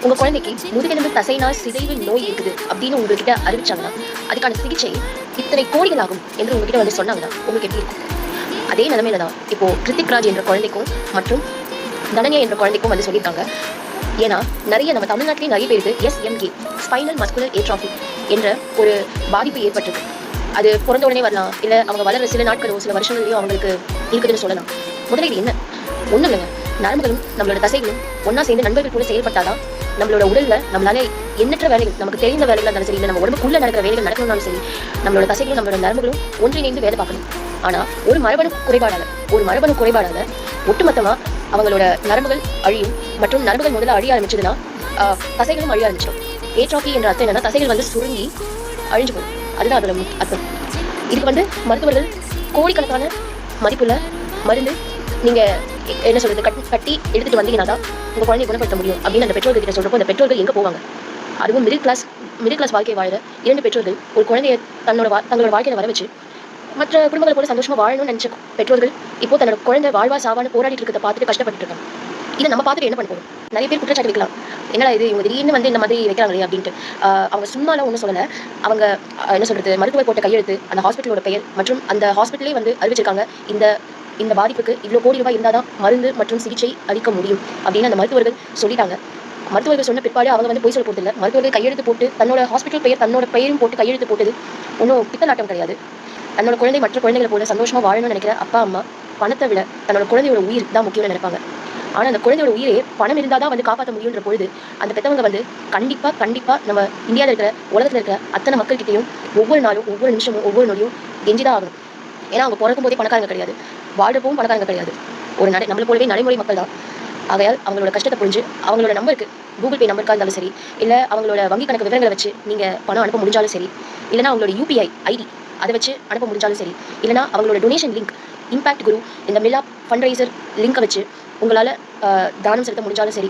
உங்க குழந்தைக்கு முதுகெலும்பு தசைநார் சிதைவு நோய் இருக்குது அப்படின்னு உங்ககிட்ட அறிவிச்சாங்கன்னா அதுக்கான சிகிச்சை இத்தனை கோடிகள் ஆகும் என்று உங்ககிட்ட வந்து சொன்னாங்கன்னா உங்களுக்கு எப்படி இருக்கும்? அதே நிலைமையில தான் இப்போ கிருத்திக் ராஜ் என்ற குழந்தைக்கும் மற்றும் தனன்யா என்ற குழந்தைக்கும் வந்து சொல்லியிருக்காங்க. ஏன்னா நிறைய நம்ம தமிழ்நாட்டிலேயே நிறைய பேருக்கு SMA ஸ்பைனல் மஸ்குலர் ஏட்ராஃபி என்ற ஒரு பாதிப்பு ஏற்பட்டிருக்கு. அது பிறந்த உடனே வரலாம், இல்லை அவங்க வளர சில நாட்களோ சில வருஷங்களையும் அவங்களுக்கு இருக்குதுன்னு சொல்லலாம். முதல்ல இது என்ன? ஒன்றும் இல்லைங்க, நரம்புகளும் நம்மளோட தசைகளும் ஒன்னா சேர்ந்து நண்பர்கள் கூட செயல்பட்டாதான் நம்மளோட உடல்ல நம்மளால எண்ணற்ற வேலைகள், நமக்கு தெரிந்த வேலைகள் இருந்தாலும் சரி, இல்லை நம்ம உடம்புக்குள்ள நடக்கிற வேலைகள் நடக்கணும்னாலும் சரி, நம்மளோட தசைகளும் நம்மளோட நரம்புகளும் ஒன்றிணைந்து வேலை பார்க்கணும். ஆனா ஒரு மரபணு குறைபாடால ஒட்டுமொத்தமா அவங்களோட நரம்புகள் அழியும். மற்றும் நரம்புகள் முதல்ல அழிய ஆரம்பிச்சதுன்னா தசைகளும் அழிய ஆரம்பிச்சிடும். ஏட்ராஃபி என்ற அர்த்தம் என்னன்னா தசைகள் வந்து சுருங்கி அழிஞ்சு போகும். அதுதான் அதோட அர்த்தம். இதுக்கு வந்து மருத்துவர்கள் கோடிக்கணக்கான மதிப்புள்ள மருந்து நீங்க என்ன சொல்றது கட்டி எடுத்துட்டு வந்தீங்கன்னா தான் உங்க குழந்தையை குணப்படுத்த முடியும் அப்படின்னு அந்த பெற்றோர்கள் கிட்ட சொல்றப்போ அந்த பெற்றோர்கள் எங்க போவாங்க? அதுவும் மிடில் கிளாஸ் வாழ்க்கை வாழ 2 பெற்றோர்கள் ஒரு குழந்தைய தங்களோட வாழ்க்கையில வர வச்சு மற்ற குடும்பங்களை போல சந்தோஷமா வாழணும்னு நினைச்ச பெற்றோர்கள் இப்போ தன்னோட குழந்தை வாழ்வா சாவான போராடிட்டு இருக்கிறத பார்த்துட்டு கஷ்டப்பட்டு இருக்காங்க. இதை நம்ம பார்த்துட்டு என்ன பண்ண போறோம்? நிறைய பேர் குற்றச்சாட்டு வைக்கலாம், என்னடா இது இவங்க திடீர்னு வந்து இந்த மாதிரி வைக்கிறாங்களே அப்படின்ட்டு. அவங்க சும்மாலாம் ஒன்றும் சொல்லலை. அவங்க என்ன சொல்றது, மருத்துவர் போட்ட கையெழுத்து, அந்த ஹாஸ்பிட்டலோட பெயர் மற்றும் அந்த ஹாஸ்பிட்டலே வந்து அறிவிச்சிருக்காங்க, இந்த பாதிப்புக்கு இவ்வளோ கோடி ரூபாய் இருந்தால் தான் மருந்து மற்றும் சிகிச்சை அளிக்க முடியும் அப்படின்னு அந்த மருத்துவர்கள் சொல்லிட்டாங்க. மருத்துவர்கள் சொன்ன பிற்பாடு அவங்க வந்து போய் சொல்ல போதில்லை. மருத்துவர்கள் கையெழுத்து போட்டு தன்னோட ஹாஸ்பிட்டல் பெயர் தன்னோட பெயரும் போட்டு கையெழுத்து போட்டது ஒன்றும் பித்தலாட்டம் கிடையாது. தன்னோட குழந்தை மற்ற குழந்தைகளை போல சந்தோஷமா வாழணும்னு நினைக்கிற அப்பா அம்மா பணத்தை விட தன்னோட குழந்தையோட உயிர் தான் முக்கியம்னு நினைப்பாங்க. ஆனால் அந்த குழந்தையோட உயிரே பணம் இருந்தால் தான் வந்து காப்பாற்ற முடியுன்ற பொழுது அந்த பெற்றவங்க வந்து கண்டிப்பாக நம்ம இந்தியாவில் இருக்கிற உலகத்தில் இருக்கிற அத்தனை மக்கள்கிட்டையும் ஒவ்வொரு நாளும் ஒவ்வொரு நிமிஷமும் ஒவ்வொரு நொடியும் கெஞ்சிதான் ஆகணும். ஏன்னா அவங்க பிறக்கும் போதே பணக்காரங்க கிடையாது, வாழ்றப்பவும் பணக்காரங்க கிடையாது. நம்மளை போலவே நடைமுறை மக்கள் தான். ஆகையால் அவங்களோட கஷ்டத்தை புரிஞ்சு அவங்களோட நம்பருக்கு கூகுள் பே நம்பருக்காக இருந்தாலும் சரி, இல்லை அவங்களோட வங்கி கணக்கு விவரங்களை வச்சு நீங்கள் பணம் அனுப்ப முடிஞ்சாலும் சரி, இல்லைனா அவங்களோட UPI ID அதை வச்சு அனுப்ப முடிஞ்சாலும் சரி, இல்லைனா அவங்களோட டொனேஷன் லிங்க் இம்பாக்ட் குரு இந்த மிலாப் ஃபண்ட்ரைசர் லிங்கை வச்சு உங்களால் தானம் செலுத்த முடிஞ்சாலும் சரி.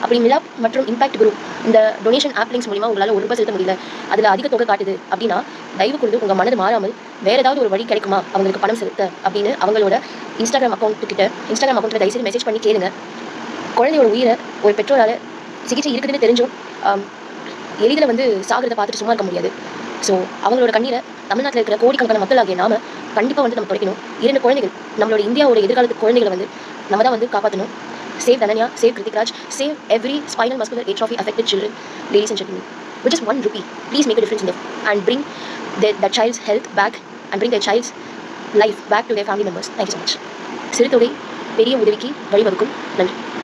அப்படி மிலாப் மற்றும் இம்பாக்ட் குரு இந்த டொனேஷன் ஆப் லிங்க்ஸ் மூலிமா உங்களால் ₹1 செலுத்த முடியல, அதில் அதிக தொகை காட்டுது அப்படின்னா தயவு கூர்ந்து உங்கள் மனது மாறாமல் வேறு ஏதாவது ஒரு வழி கிடைக்குமா அவங்களுக்கு பணம் செலுத்த அப்படின்னு அவங்களோட இன்ஸ்டாகிராம் அக்கௌண்ட்டில் தயவுசெய்து மெசேஜ் பண்ணி கேளுங்க. குழந்தையோட உயிரை ஒரு பெற்றோரால் சிகிச்சை இருக்குதுன்னு தெரிஞ்சும் எளிதில் வந்து சாகிறத பார்த்துட்டு சும்மா இருக்க முடியாது. ஸோ அவங்களோட கண்ணீரை தமிழ்நாட்டில் இருக்கிற கோடிக்கணக்கான மக்களாகிய நாம கண்டிப்பாக வந்து நம்ம துடைக்கணும். 2 குழந்தைகள், நம்மளோட இந்தியாவோட எதிர்காலத்து குழந்தைகளை வந்து நம்ம தான் வந்து காப்பாற்றணும். Save Dhananya, save Kritik Raj, save every spinal muscular atrophy affected children, ladies and gentlemen. With just ₹1, please make a difference and bring that child's health back and bring their child's life back to their family members. Thank you so much. சிறுதொகை பெரிய உதவிக்கு வழிவகுக்கும். நன்றி.